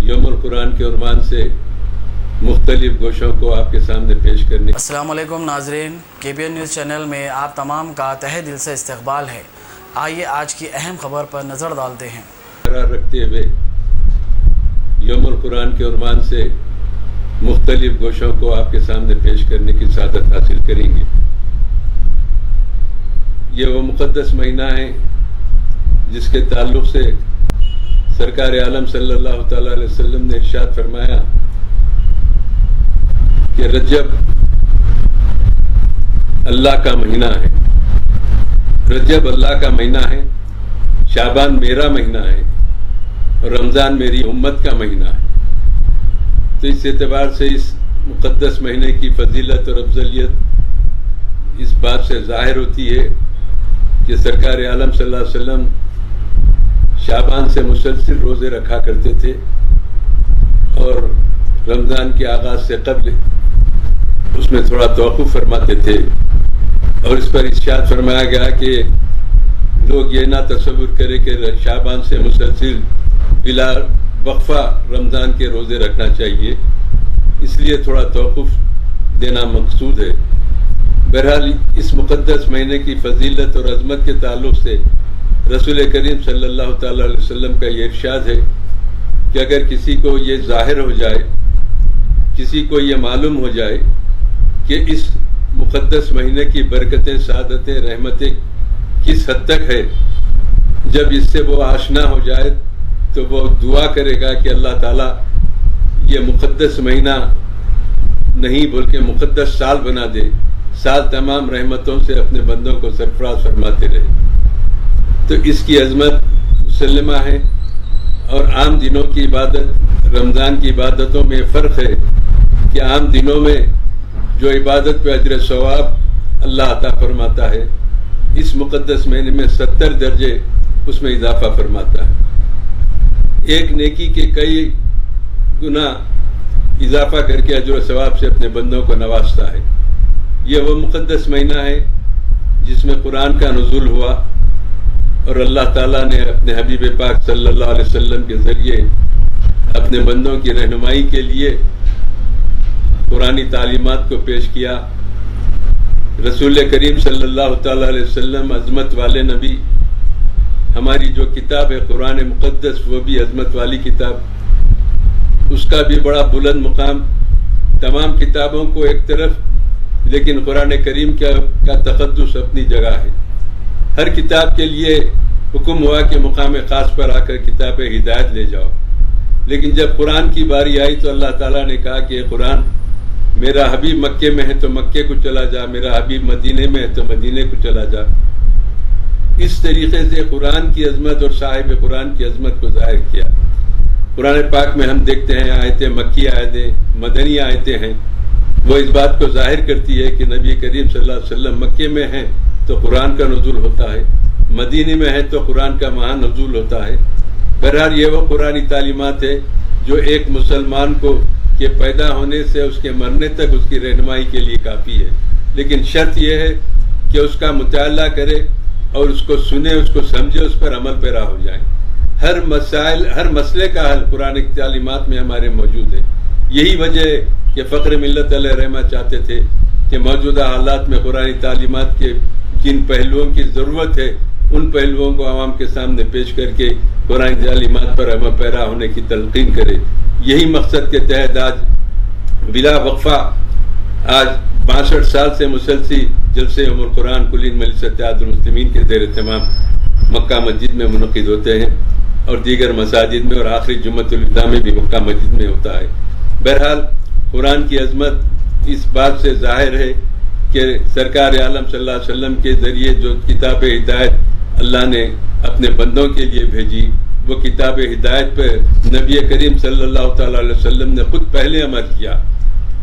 یوم القرآن کے عنوان سے مختلف گوشوں کو آپ کے سامنے پیش کرنے۔ السلام علیکم ناظرین، KBN نیوز چینل میں آپ تمام کا تہہ دل سے استقبال ہے۔ آئیے آج کی اہم خبر پر نظر ڈالتے ہیں۔ قرار رکھتے ہوئے یوم القرآن کے عنوان سے مختلف گوشوں کو آپ کے سامنے پیش کرنے کی سعادت حاصل کریں گے۔ یہ وہ مقدس مہینہ ہے جس کے تعلق سے سرکار عالم صلی اللہ تعالیٰ علیہ وسلم نے ارشاد فرمایا کہ رجب اللہ کا مہینہ ہے، رجب اللہ کا مہینہ ہے، شعبان میرا مہینہ ہے اور رمضان میری امت کا مہینہ ہے۔ تو اس اعتبار سے اس مقدس مہینے کی فضیلت اور افضلیت اس بات سے ظاہر ہوتی ہے کہ سرکار عالم صلی اللہ علیہ وسلم شعبان سے مسلسل روزے رکھا کرتے تھے اور رمضان کے آغاز سے قبل اس میں تھوڑا توقف فرماتے تھے، اور اس پر ارشاد فرمایا گیا کہ لوگ یہ نہ تصور کرے کہ شعبان سے مسلسل بلا وقفہ رمضان کے روزے رکھنا چاہیے، اس لیے تھوڑا توقف دینا مقصود ہے۔ بہرحال اس مقدس مہینے کی فضیلت اور عظمت کے تعلق سے رسول کریم صلی اللہ تعالیٰ علیہ وسلم کا یہ ارشاد ہے کہ اگر کسی کو یہ ظاہر ہو جائے، کسی کو یہ معلوم ہو جائے کہ اس مقدس مہینے کی برکتیں، سعادتیں، رحمتیں کس حد تک ہے، جب اس سے وہ آشنا ہو جائے تو وہ دعا کرے گا کہ اللہ تعالیٰ یہ مقدس مہینہ نہیں بلکہ مقدس سال بنا دے، سال تمام رحمتوں سے اپنے بندوں کو سرفراز فرماتے رہے۔ تو اس کی عظمت مسلمہ ہے، اور عام دنوں کی عبادت رمضان کی عبادتوں میں فرق ہے کہ عام دنوں میں جو عبادت پہ اجر ثواب اللہ عطا فرماتا ہے، اس مقدس مہینے میں 70 درجے اس میں اضافہ فرماتا ہے، ایک نیکی کے کئی گنا اضافہ کر کے اجر و ثواب سے اپنے بندوں کو نوازتا ہے۔ یہ وہ مقدس مہینہ ہے جس میں قرآن کا نزول ہوا اور اللہ تعالیٰ نے اپنے حبیب پاک صلی اللہ علیہ وسلم کے ذریعے اپنے بندوں کی رہنمائی کے لیے قرآنی تعلیمات کو پیش کیا۔ رسول کریم صلی اللہ تعالیٰ علیہ وسلم عظمت والے نبی، ہماری جو کتاب ہے قرآن مقدس وہ بھی عظمت والی کتاب، اس کا بھی بڑا بلند مقام، تمام کتابوں کو ایک طرف، لیکن قرآن کریم کا تقدس اپنی جگہ ہے۔ ہر کتاب کے لیے حکم ہوا کہ مقام خاص پر آ کر کتاب ہدایت لے جاؤ، لیکن جب قرآن کی باری آئی تو اللہ تعالیٰ نے کہا کہ قرآن میرا حبیب مکے میں ہے تو مکے کو چلا جا، میرا حبیب مدینے میں ہے تو مدینے کو چلا جا۔ اس طریقے سے قرآن کی عظمت اور صاحب قرآن کی عظمت کو ظاہر کیا۔ قرآن پاک میں ہم دیکھتے ہیں آیتیں مکی آیتیں، مدنی آیتیں ہیں، وہ اس بات کو ظاہر کرتی ہے کہ نبی کریم صلی اللہ علیہ وسلم مکے میں ہیں تو قرآن کا نزول ہوتا ہے، مدینے میں ہے تو قرآن کا وہاں نزول ہوتا ہے۔ بہرحال یہ وہ قرآنی تعلیمات ہے جو ایک مسلمان کو کے پیدا ہونے سے اس کے مرنے تک اس کی رہنمائی کے لیے کافی ہے، لیکن شرط یہ ہے کہ اس کا مطالعہ کرے اور اس کو سنے، اس کو سمجھے، اس پر عمل پیرا ہو جائیں۔ ہر مسئلے کا حل قرآن کی تعلیمات میں ہمارے موجود ہے۔ یہی وجہ ہے کہ فخر ملت علیہ رحمہ چاہتے تھے کہ موجودہ حالات میں قرآن تعلیمات کے جن پہلوؤں کی ضرورت ہے ان پہلوؤں کو عوام کے سامنے پیش کر کے قرآن تعلیمات پر عمل پیرا ہونے کی تلقین کرے۔ یہی مقصد کے تحت آج بلا وقفہ آج 62 سال سے مسلسل جلسے ام القرآن کلین مجلس اتحاد المسلمین کے زیر اہتمام مکہ مسجد میں منعقد ہوتے ہیں اور دیگر مساجد میں، اور آخری جمعۃ الوداع میں بھی مکہ مسجد میں ہوتا ہے۔ بہرحال قرآن کی عظمت اس بات سے ظاہر ہے کہ سرکار عالم صلی اللہ علیہ وسلم کے ذریعے جو کتاب ہدایت اللہ نے اپنے بندوں کے لیے بھیجی، وہ کتاب ہدایت پہ نبی کریم صلی اللہ تعالیٰ علیہ وسلم نے خود پہلے عمل کیا،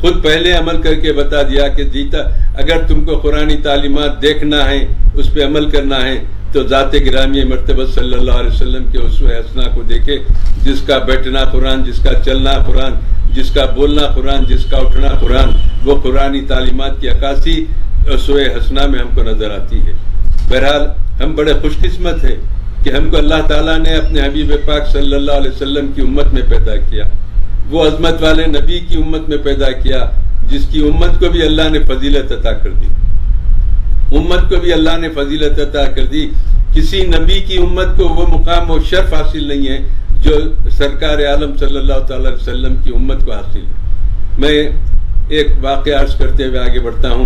خود پہلے عمل کر کے بتا دیا کہ جیتا اگر تم کو قرآنی تعلیمات دیکھنا ہے، اس پہ عمل کرنا ہے تو ذات گرامی مرتبہ صلی اللہ علیہ وسلم کے اسوہ حسنہ کو دیکھے، جس کا بیٹھنا قرآن، جس کا چلنا قرآن، جس کا بولنا قرآن، جس کا اٹھنا قرآن، وہ قرآنی تعلیمات کی عکاسی اسوہ حسنہ میں ہم کو نظر آتی ہے۔ بہرحال ہم بڑے خوش قسمت ہیں کہ ہم کو اللہ تعالیٰ نے اپنے حبیب پاک صلی اللہ علیہ وسلم کی امت میں پیدا کیا، وہ عظمت والے نبی کی امت میں پیدا کیا جس کی امت کو بھی اللہ نے فضیلت عطا کر دی، امت کو بھی اللہ نے فضیلت عطا کر دی۔ کسی نبی کی امت کو وہ مقام و شرف حاصل نہیں ہے جو سرکار عالم صلی اللہ تعالی علیہ وسلم کی امت کو حاصل ہے۔ میں ایک واقعہ عرض کرتے ہوئے آگے بڑھتا ہوں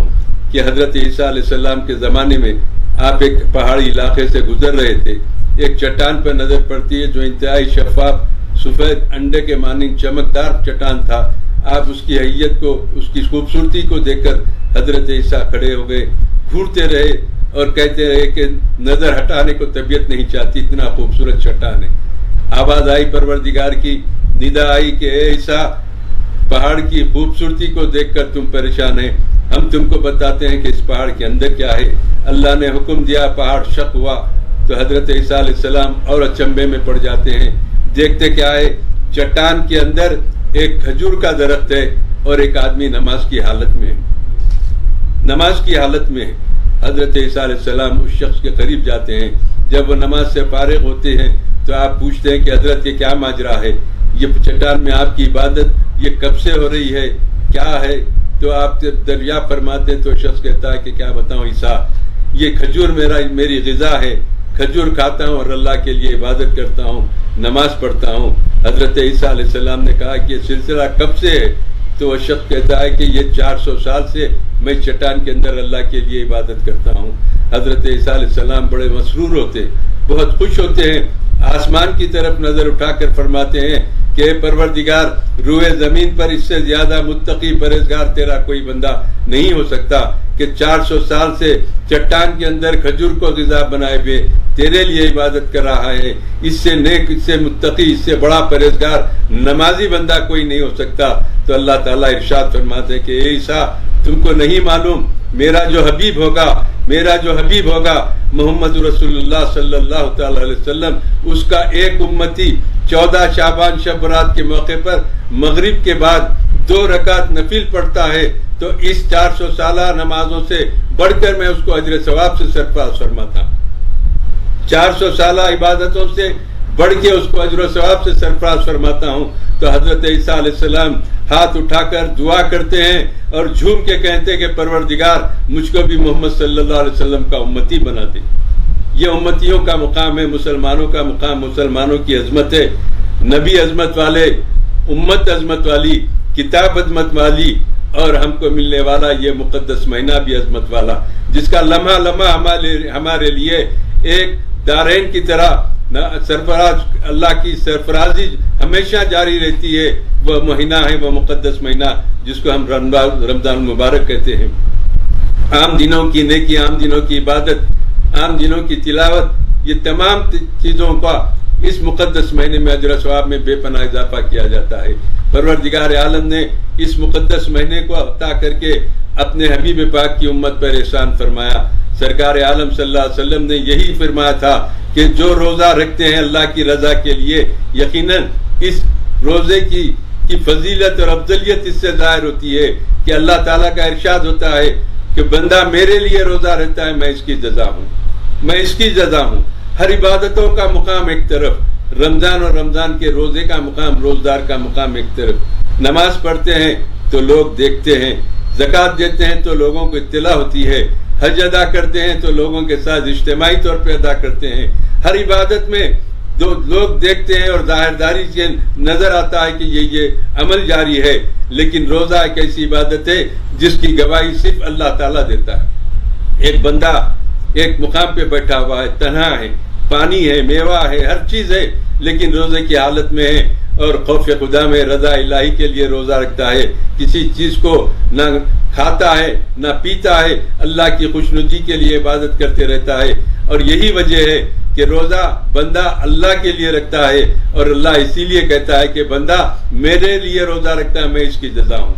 کہ حضرت عیسیٰ علیہ السلام کے زمانے میں آپ ایک پہاڑی علاقے سے گزر رہے تھے، ایک چٹان پر نظر پڑتی ہے جو انتہائی شفاف سفید انڈے کے مانند چمکدار چٹان تھا۔ آپ اس کی حیت کو، اس کی خوبصورتی کو دیکھ کر حضرت عیسیٰ کھڑے ہو گئے، گھورتے رہے اور کہتے رہے کہ نظر ہٹانے کو طبیعت نہیں چاہتی، اتنا خوبصورت چٹان ہے۔ آواز آئی پروردگار کی، ندا آئی کہ اے عیسیٰ، پہاڑ کی خوبصورتی کو دیکھ کر تم پریشان ہیں، ہم تم کو بتاتے ہیں کہ اس پہاڑ کے اندر کیا ہے۔ اللہ نے حکم دیا، پہاڑ شق ہوا تو حضرت عیسیٰ علیہ السلام اور اچنبے میں پڑ جاتے ہیں۔ دیکھتے کیا ہے، چٹان کے اندر ایک کھجور کا درخت ہے اور ایک آدمی نماز کی حالت میں ہے، نماز کی حالت میں ہے۔ حضرت عیسیٰ علیہ السلام اس شخص کے قریب جاتے ہیں، جب وہ نماز سے فارغ ہوتے ہیں تو آپ پوچھتے ہیں کہ حضرت یہ کیا ماجرا ہے، یہ چٹان میں آپ کی عبادت یہ کب سے ہو رہی ہے، کیا ہے؟ تو آپ جب دریافت فرماتے ہیں تو شخص کہتا ہے کہ کیا بتاؤں عیسیٰ، یہ کھجور میری غذا ہے، کھجور کھاتا ہوں اور اللہ کے لیے عبادت کرتا ہوں، نماز پڑھتا ہوں۔ حضرت عیسیٰ علیہ السلام نے کہا کہ یہ سلسلہ کب سے ہے؟ تو وہ شخص کہتا ہے کہ یہ 400 سال سے میں چٹان کے اندر اللہ کے لیے عبادت کرتا ہوں۔ حضرت عیسیٰ علیہ السلام بڑے مسرور ہوتے، بہت خوش ہوتے ہیں، آسمان کی طرف نظر اٹھا کر فرماتے ہیں کہ اے پروردگار، روئے زمین پر اس سے زیادہ متقی پرہیزگار تیرا کوئی بندہ نہیں ہو سکتا کہ 400 سال سے چٹان کے اندر کھجور کو غذا بنائے ہوئے تیرے لیے عبادت کر رہا ہے۔ اس سے نیک، اس سے متقی، اس سے بڑا پرہیزگار نمازی بندہ کوئی نہیں ہو سکتا۔ تو اللہ تعالیٰ ارشاد فرماتے ہیں کہ اے عیسیٰ، تم کو نہیں معلوم میرا جو حبیب ہوگا محمد رسول اللہ صلی اللہ تعالی علیہ وسلم، اس کا ایک امتی 14 شعبان شب برات کے موقع پر مغرب کے بعد 2 رکعت نفل پڑھتا ہے تو اس 400 سالہ نمازوں سے بڑھ کر میں اس کو اجر ثواب سے سرفراز فرماتا ہوں، 400 سالہ عبادتوں سے بڑھ کے اس کو اجر و ثواب سے سرفراز فرماتا ہوں۔ تو حضرت عیسیٰ علیہ السلام ہاتھ اٹھا کر دعا کرتے ہیں اور جھوم کے کہتے ہیں کہ پروردگار، مجھ کو بھی محمد صلی اللہ علیہ وسلم کا امتی بنا دے۔ یہ امتیوں کا مقام ہے، مسلمانوں کا مقام، مسلمانوں کی عظمت ہے۔ نبی عظمت والے، امت عظمت والی، کتاب عظمت والی، اور ہم کو ملنے والا یہ مقدس مہینہ بھی عظمت والا، جس کا لمحہ لمحہ ہمارے لیے ایک دارین کی طرح سرفراز، اللہ کی سرفرازی ہمیشہ جاری رہتی ہے۔ وہ مہینہ ہے، وہ مقدس مہینہ جس کو ہم رمضان مبارک کہتے ہیں۔ عام دنوں کی نیکی، عام دنوں کی عبادت، عام دنوں کی تلاوت، یہ تمام چیزوں کا اس مقدس مہینے میں اجر و ثواب میں بے پناہ اضافہ کیا جاتا ہے۔ پروردگار عالم نے اس مقدس مہینے کو عطا کر کے اپنے حبیب پاک کی امت پر احسان فرمایا۔ سرکار عالم صلی اللہ علیہ وسلم نے یہی فرمایا تھا کہ جو روزہ رکھتے ہیں اللہ کی رضا کے لیے، یقیناً اس روزے کی فضیلت اور افضلیت اس سے ظاہر ہوتی ہے کہ اللہ تعالیٰ کا ارشاد ہوتا ہے کہ بندہ میرے لیے روزہ رہتا ہے، میں اس کی جزا ہوں، میں اس کی جزا ہوں۔ ہر عبادتوں کا مقام ایک طرف، رمضان اور رمضان کے روزے کا مقام، روزدار کا مقام ایک طرف۔ نماز پڑھتے ہیں تو لوگ دیکھتے ہیں، زکوٰۃ دیتے ہیں تو لوگوں کو اطلاع ہوتی ہے، حج ادا کرتے ہیں تو لوگوں کے ساتھ اجتماعی طور پہ ادا کرتے ہیں۔ ہر عبادت میں لوگ دیکھتے ہیں اور ظاہرداری سے نظر آتا ہے کہ یہ عمل جاری ہے، لیکن روزہ ایک ایسی عبادت ہے جس کی گواہی صرف اللہ تعالیٰ دیتا ہے۔ ایک بندہ ایک مقام پہ بیٹھا ہوا ہے، تنہا ہے، پانی ہے، میوہ ہے، ہر چیز ہے، لیکن روزے کی حالت میں ہے اور خوف خدا میں رضا الہی کے لیے روزہ رکھتا ہے، کسی چیز کو نہ کھاتا ہے نہ پیتا ہے، اللہ کی خوشنودی کے لیے عبادت کرتے رہتا ہے۔ اور یہی وجہ ہے کہ روزہ بندہ اللہ کے لیے رکھتا ہے، اور اللہ اسی لیے کہتا ہے کہ بندہ میرے لیے روزہ رکھتا ہے، میں اس کی جزا ہوں،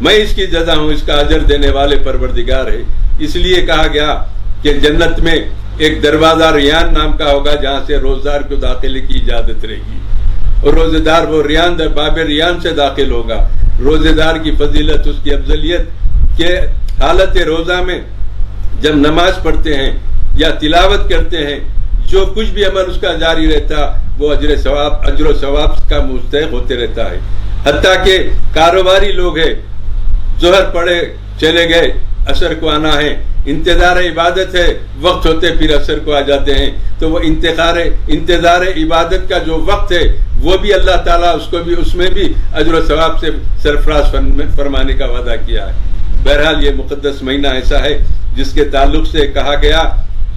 میں اس کی جزا ہوں، اس کا اجر دینے والے پروردگار ہے۔ اس لیے کہا گیا کہ جنت میں ایک دروازہ ریان نام کا ہوگا جہاں سے روزدار کو داخلے کی اجازت رہے گی، اور روزے دار وہ ریان باب ریان سے داخل ہوگا۔ روزے دار کی فضیلت، اس کی افضلیت کہ حالت روزہ میں جب نماز پڑھتے ہیں یا تلاوت کرتے ہیں جو کچھ بھی عمل اس کا جاری رہتا وہ اجر و ثواب کا مستحق ہوتے رہتا ہے. حتیٰ کہ کاروباری لوگ ہیں، ظہر پڑے چلے گئے، عصر کو آنا ہے، انتظار عبادت ہے، وقت ہوتے پھر عصر کو آ جاتے ہیں، تو وہ انتظار عبادت کا جو وقت ہے وہ بھی اللہ تعالیٰ اس میں بھی اجر و ثواب سے سرفراز فرمانے کا وعدہ کیا ہے. بہرحال یہ مقدس مہینہ ایسا ہے جس کے تعلق سے کہا گیا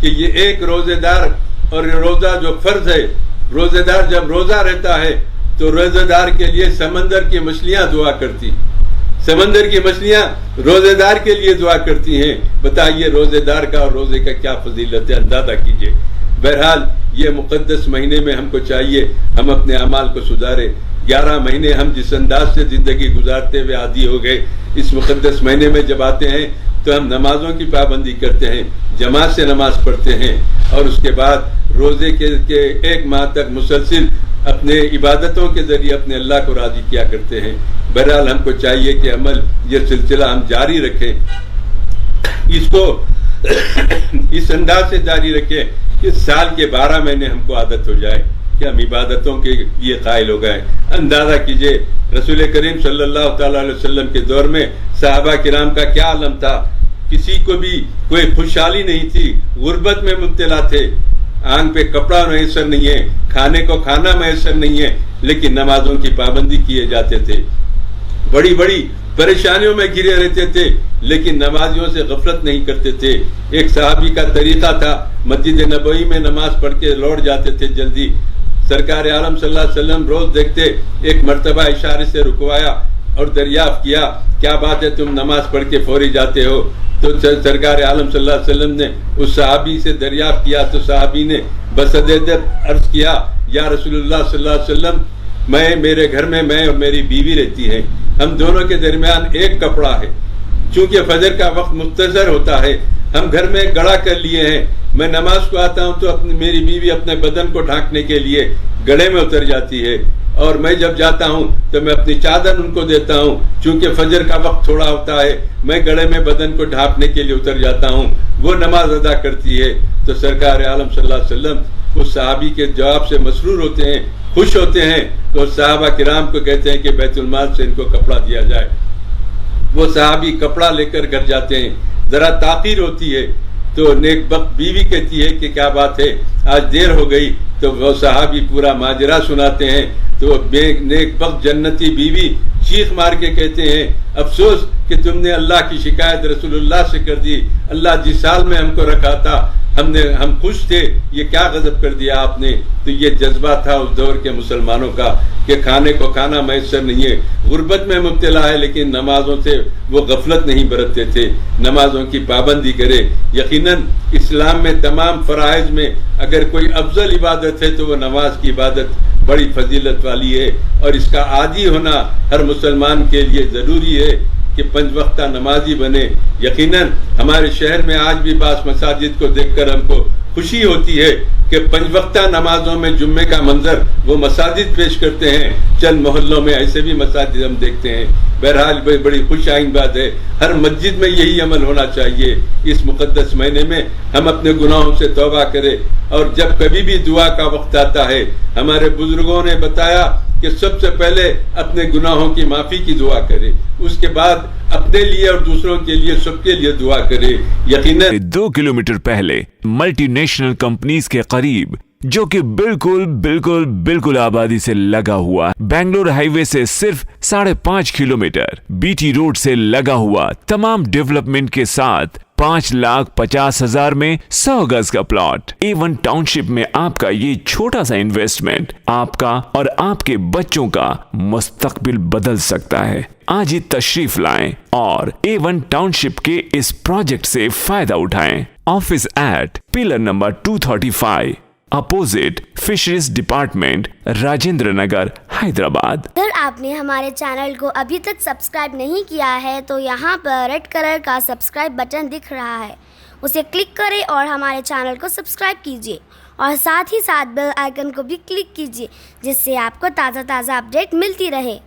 کہ یہ ایک روزے دار، اور روزہ جو فرض ہے، روزے دار جب روزہ رہتا ہے تو روزے دار کے لیے سمندر کی مچھلیاں دعا کرتی، سمندر کی مچھلیاں روزے دار کے لیے دعا کرتی ہیں. بتائیے روزے دار کا اور روزے کا کیا فضیلت ہے، اندازہ کیجئے. بہرحال یہ مقدس مہینے میں ہم کو چاہیے ہم اپنے اعمال کو سدھارے. 11 مہینے ہم جس انداز سے زندگی گزارتے ہوئے عادی ہو گئے، اس مقدس مہینے میں جب آتے ہیں تو ہم نمازوں کی پابندی کرتے ہیں، جماعت سے نماز پڑھتے ہیں، اور اس کے بعد روزے کے 1 ماہ تک مسلسل اپنے عبادتوں کے ذریعے اپنے اللہ کو راضی کیا کرتے ہیں. بہرحال ہم کو چاہیے کہ عمل یہ سلسلہ ہم جاری رکھیں، اس کو اس انداز سے جاری رکھیں کہ سال کے 12 مہینے ہم کو عادت ہو جائے کہ ہم عبادتوں کے لیے قائل ہو گئے. اندازہ کیجئے رسول کریم صلی اللہ تعالی علیہ وسلم کے دور میں صحابہ کرام کا کیا عالم تھا. کسی کو بھی کوئی خوشحالی نہیں تھی، غربت میں مبتلا تھے، آنکھ پہ کپڑا میسر نہیں ہے، کھانے کو کھانا میسر نہیں ہے، لیکن نمازوں کی پابندی کیے جاتے تھے. بڑی بڑی پریشانیوں میں گھرے رہتے تھے لیکن نمازیوں سے غفلت نہیں کرتے تھے. ایک صحابی کا طریقہ تھا، مسجد نبوی میں نماز پڑھ کے لوٹ جاتے تھے جلدی. سرکار عالم صلی اللہ علیہ وسلم روز دیکھتے، ایک مرتبہ اشارے سے رکوایا اور دریافت کیا کیا بات ہے تم نماز پڑھ کے فوری جاتے ہو. تو سرکار عالم صلی اللہ علیہ وسلم نے اس صحابی سے دریافت کیا تو صحابی نے بصدیدت عرض کیا، یا رسول اللہ صلی اللہ علیہ وسلم، میرے گھر میں میں اور میری بیوی رہتی ہیں، ہم دونوں کے درمیان ایک کپڑا ہے، چونکہ فجر کا وقت مختصر ہوتا ہے، ہم گھر میں گڑھا کر لیے ہیں، میں نماز کو آتا ہوں تو میری بیوی اپنے بدن کو ڈھانکنے کے لیے گڑھے میں اتر جاتی ہے، اور میں جب جاتا ہوں تو میں اپنی چادر ان کو دیتا ہوں، چونکہ فجر کا وقت تھوڑا ہوتا ہے، میں گڑھے میں بدن کو ڈھانپنے کے لیے اتر جاتا ہوں، وہ نماز ادا کرتی ہے. تو سرکار عالم صلی اللہ علیہ وسلم اس صحابی کے جواب سے مسرور ہوتے ہیں، خوش ہوتے ہیں، تو صحابہ کرام کو کہتے ہیں کہ بیت المال سے ان کو کپڑا دیا جائے. وہ صحابی کپڑا لے کر گھر جاتے ہیں. ذرا تاخیر ہوتی ہے تو نیک بخت بیوی کہتی ہے کہ کیا بات ہے آج دیر ہو گئی، تو وہ صحابی پورا ماجرا سناتے ہیں. تو نیک بخت جنتی بیوی چیخ مار کے کہتے ہیں، افسوس کہ تم نے اللہ کی شکایت رسول اللہ سے کر دی، اللہ جس سال میں ہم کو رکھا تھا ہم خوش تھے، یہ کیا غضب کر دیا آپ نے. تو یہ جذبہ تھا اس دور کے مسلمانوں کا کہ کھانے کو کھانا میسر نہیں ہے، غربت میں مبتلا ہے، لیکن نمازوں سے وہ غفلت نہیں برتتے تھے، نمازوں کی پابندی کرے. یقیناً اسلام میں تمام فرائض میں اگر کوئی افضل عبادت ہے تو وہ نماز کی عبادت بڑی فضیلت والی ہے، اور اس کا عادی ہونا ہر مسلمان کے لیے ضروری ہے کہ 5 وقتہ نمازی بنے. یقیناً ہمارے شہر میں آج بھی بعض مساجد کو دیکھ کر ہم کو خوشی ہوتی ہے کہ 5 وقتہ نمازوں میں جمعے کا منظر وہ مساجد پیش کرتے ہیں. چند محلوں میں ایسے بھی مساجد ہم دیکھتے ہیں. بہرحال بڑی خوش آئند بات ہے، ہر مسجد میں یہی عمل ہونا چاہیے. اس مقدس مہینے میں ہم اپنے گناہوں سے توبہ کریں، اور جب کبھی بھی دعا کا وقت آتا ہے ہمارے بزرگوں نے بتایا کہ سب سے پہلے اپنے گناہوں کی معافی کی دعا کرے، اس کے بعد اپنے لیے اور دوسروں کے لیے سب کے لیے دعا کرے. یقیناً 2 کلومیٹر پہلے ملٹی نیشنل کمپنیز کے قریب، جو کہ بالکل آبادی سے لگا ہوا، بنگلور ہائی وے سے صرف 5.5 کلومیٹر، BT روڈ سے لگا ہوا، تمام ڈیولپمنٹ کے ساتھ 5,50,000 میں 100 گز کا پلاٹ. A1 ٹاؤن شپ میں آپ کا یہ چھوٹا سا انویسٹمنٹ آپ کا اور آپ کے بچوں کا مستقبل بدل سکتا ہے. آج ہی تشریف لائیں اور A1 ٹاؤن شپ کے اس پروجیکٹ سے فائدہ اٹھائیں. Office at pillar number 235 opposite fisheries department, Rajendra Nagar, Hyderabad. اگر آپ نے ہمارے چینل کو ابھی تک سبسکرائب نہیں کیا ہے تو یہاں پر ریڈ کلر کا سبسکرائب بٹن دکھ رہا ہے، اسے کلک کریں اور ہمارے چینل کو سبسکرائب کیجیے، اور ساتھ ہی ساتھ بیل آئیکن کو بھی کلک کیجیے، جس سے آپ کو تازہ اپڈیٹ ملتی رہے.